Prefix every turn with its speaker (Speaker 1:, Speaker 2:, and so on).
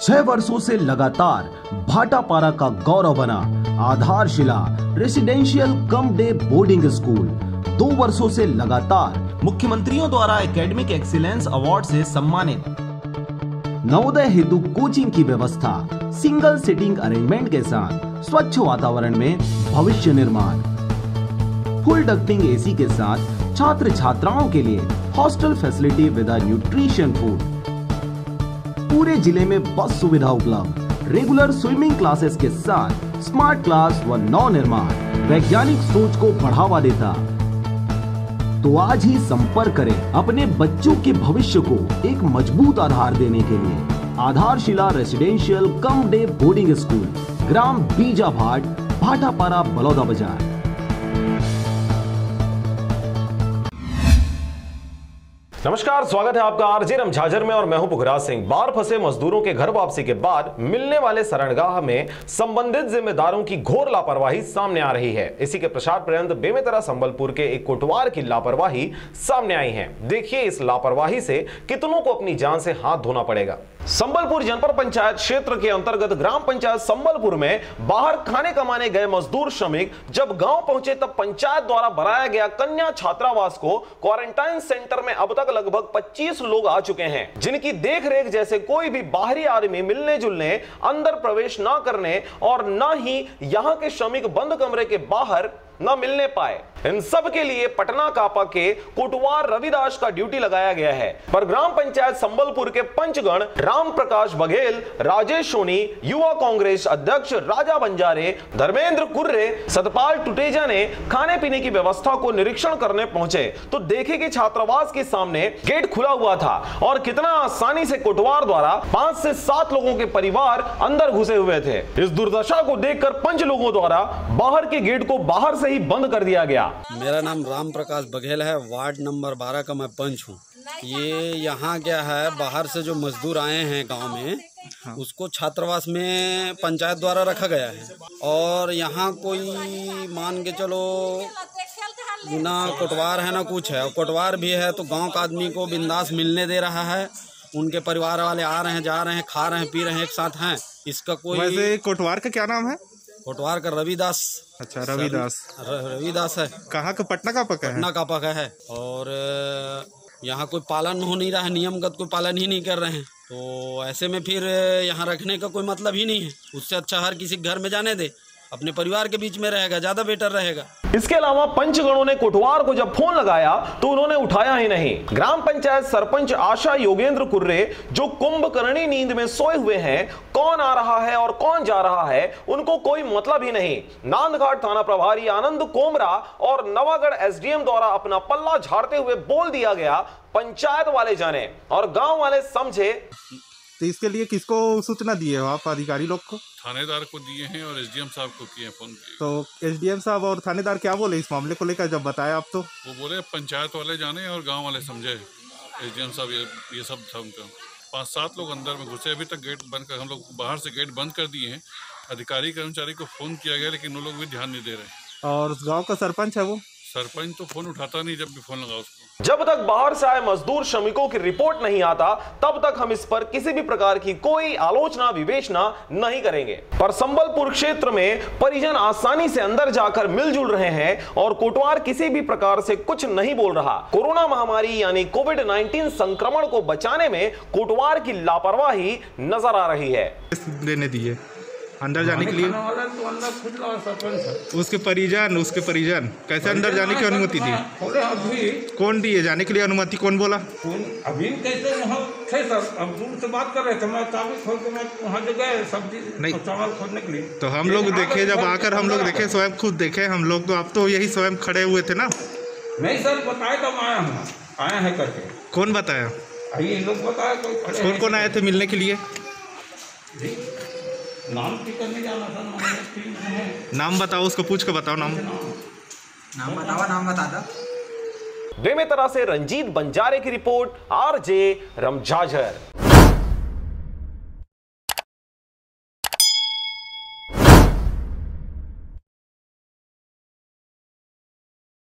Speaker 1: 6 वर्षों से लगातार भाटापारा का गौरव बना आधारशिला residential cum day boarding school 2 वर्षों से लगातार मुख्यमंत्रियों द्वारा एकेडमिक एक्सीलेंस अवार्ड से सम्मानित। नवोदय हेतु कोचिंग की व्यवस्था, सिंगल सीटिंग अरेंजमेंट के साथ स्वच्छ वातावरण में भविष्य निर्माण, फुल डक्टिंग एसी के साथ छात्र छात्राओं के लिए hostel facility with nutrition food, पूरे जिले में बस सुविधा उपलब्ध, रेगुलर स्विमिंग क्लासेस के साथ स्मार्ट क्लास व नव निर्माण वैज्ञानिक सोच को बढ़ावा देता। तो आज ही संपर्क करें अपने बच्चों के भविष्य को एक मजबूत आधार देने के लिए। Aadharshila residential cum day boarding school, ग्राम बीजाभाट, भाटापारा, बलौदा बाजार।
Speaker 2: नमस्कार, स्वागत है आपका आरजे रमझाझर में और मैं हूं पुखराज सिंह। बाहर फंसे मजदूरों के घर वापसी के बाद मिलने वाले शरणगाह में संबंधित जिम्मेदारों की घोर लापरवाही सामने आ रही है। इसी के प्रचार पर्यंत बेमेतरा संबलपुर के एक कोटवार की लापरवाही सामने आई है। देखिए इस लापरवाही से कितनों को अपनी जान से हाथ धोना पड़ेगा। संबलपुर जनपद पंचायत क्षेत्र के अंतर्गत ग्राम पंचायत संबलपुर में बाहर खाने कमाने गए मजदूर श्रमिक जब गांव पहुंचे तब पंचायत द्वारा बनाया गया कन्या छात्रावास को क्वारंटाइन सेंटर में अब तक लगभग 25 लोग आ चुके हैं, जिनकी देखरेख जैसे कोई भी बाहरी आदमी मिलने जुलने, अंदर प्रवेश न करने और न ही यहां के श्रमिक बंद कमरे के बाहर न मिलने पाए। इन सब के लिए पटना कापा के कोटवार रविदास का ड्यूटी लगाया गया है। पर ग्राम पंचायत संबलपुर के पंचगण राम प्रकाश बघेल, राजेश सोनी, युवा कांग्रेस अध्यक्ष राजा बंजारे, धर्मेंद्र कुर्रे, सतपाल टुटेजा ने खाने पीने की व्यवस्था को निरीक्षण करने पहुंचे तो देखे कि छात्रावास के सामने गेट खुला हुआ था और कितना आसानी से कोटवार द्वारा 5 से 7 लोगों के परिवार अंदर घुसे हुए थे। इस दुर्दशा को देखकर पंच लोगों द्वारा बाहर के गेट को बाहर से ही बंद कर दिया गया।
Speaker 3: मेरा नाम राम प्रकाश बघेल है, वार्ड नंबर 12 का मैं पंच हूँ। ये यहाँ क्या है, बाहर से जो मजदूर आए हैं गांव में उसको छात्रावास में पंचायत द्वारा रखा गया है और यहाँ कोई मान के चलो ना कोटवार है ना कुछ है। कोटवार भी है तो गांव का आदमी को बिंदास मिलने दे रहा है। उनके परिवार वाले आ रहे हैं, जा रहे हैं, खा रहे हैं, पी रहे हैं, एक साथ हैं। इसका कोई
Speaker 4: वैसे कोटवार का क्या नाम है?
Speaker 3: कोटवार का रविदास।
Speaker 4: अच्छा, रविदास
Speaker 3: है।
Speaker 4: कहाँ का? पटना का पका है?
Speaker 3: पटना का पका है। और यहाँ कोई पालन हो नहीं रहा है, नियमगत कोई पालन ही नहीं कर रहे हैं। तो ऐसे में फिर यहाँ रखने का कोई मतलब ही नहीं है। उससे अच्छा हर किसी घर में जाने दे, अपने परिवार के बीच में रहेगा, ज्यादा बेटर रहेगा।
Speaker 2: इसके अलावा पंचगणों ने कोटवार को जब फोन लगाया तो उन्होंने उठाया ही नहीं। ग्राम पंचायत सरपंच आशा योगेंद्र कुर्रे जो कुंभकर्णी नींद में सोए हुए हैं, कौन आ रहा है और कौन जा रहा है उनको कोई मतलब ही नहीं। नांदघाट थाना प्रभारी आनंद कोमरा और नवागढ़ एसडीएम द्वारा अपना पल्ला झाड़ते हुए बोल दिया गया, पंचायत वाले जाने और गांव वाले समझे।
Speaker 4: तो इसके लिए किसको सूचना दिए हो आप? अधिकारी लोग को?
Speaker 5: थानेदार को दिए हैं और एसडीएम साहब को किए फोन किए।
Speaker 4: तो एसडीएम साहब और थानेदार क्या बोले इस मामले को लेकर जब बताया आप? तो
Speaker 5: वो बोले पंचायत वाले जाने और गांव वाले समझे। एसडीएम साहब ये सब समझे। 5-7 लोग अंदर में घुसे। अभी तक गेट बंद कर, हम लोग बाहर से गेट बंद कर दिए हैं। अधिकारी कर्मचारी को फोन किया गया लेकिन वो लोग भी ध्यान नहीं दे रहे।
Speaker 4: और उस गाँव का सरपंच है, वो
Speaker 5: सरपंच तो फोन उठाता नहीं जब भी फोन लगा उसको।
Speaker 2: जब तक बाहर से आए मजदूर श्रमिकों की रिपोर्ट नहीं आता तब तक हम इस पर किसी भी प्रकार की कोई आलोचना विवेचना नहीं करेंगे। पर संबलपुर क्षेत्र में परिजन आसानी से अंदर जाकर मिलजुल रहे हैं और कोटवार किसी भी प्रकार से कुछ नहीं बोल रहा। कोरोना महामारी यानी कोविड-19 संक्रमण को बचाने में कोटवार की लापरवाही नजर आ रही है।
Speaker 4: देने दिए अंदर जाने के लिए उसके परिजन कैसे अंदर जाने की अनुमति दी? कौन दिए जाने के लिए अनुमति? कौन बोला?
Speaker 6: अभी कैसे वहाँ थे सर, अब दूर से बात कर रहे थे, मैं चाबी खोल के मैं वहाँ जो गए सब्जी नहीं चावल खोलने के लिए।
Speaker 4: तो हम लोग देखे, जब आकर हम लोग देखे, स्वयं खुद देखे हम लोग। तो आप तो यही स्वयं खड़े हुए थे ना?
Speaker 6: नहीं सर, बताए तब आया है करके।
Speaker 4: कौन बताया?
Speaker 6: ये लोग बताया।
Speaker 4: कौन आए थे मिलने के लिए?
Speaker 6: नाम करने जाना था।
Speaker 4: नाम बताओ, उसको पूछ के बताओ। नाम बता दो।
Speaker 2: बेमेतरा से रंजीत बंजारे की रिपोर्ट, आरजे रमझाझर।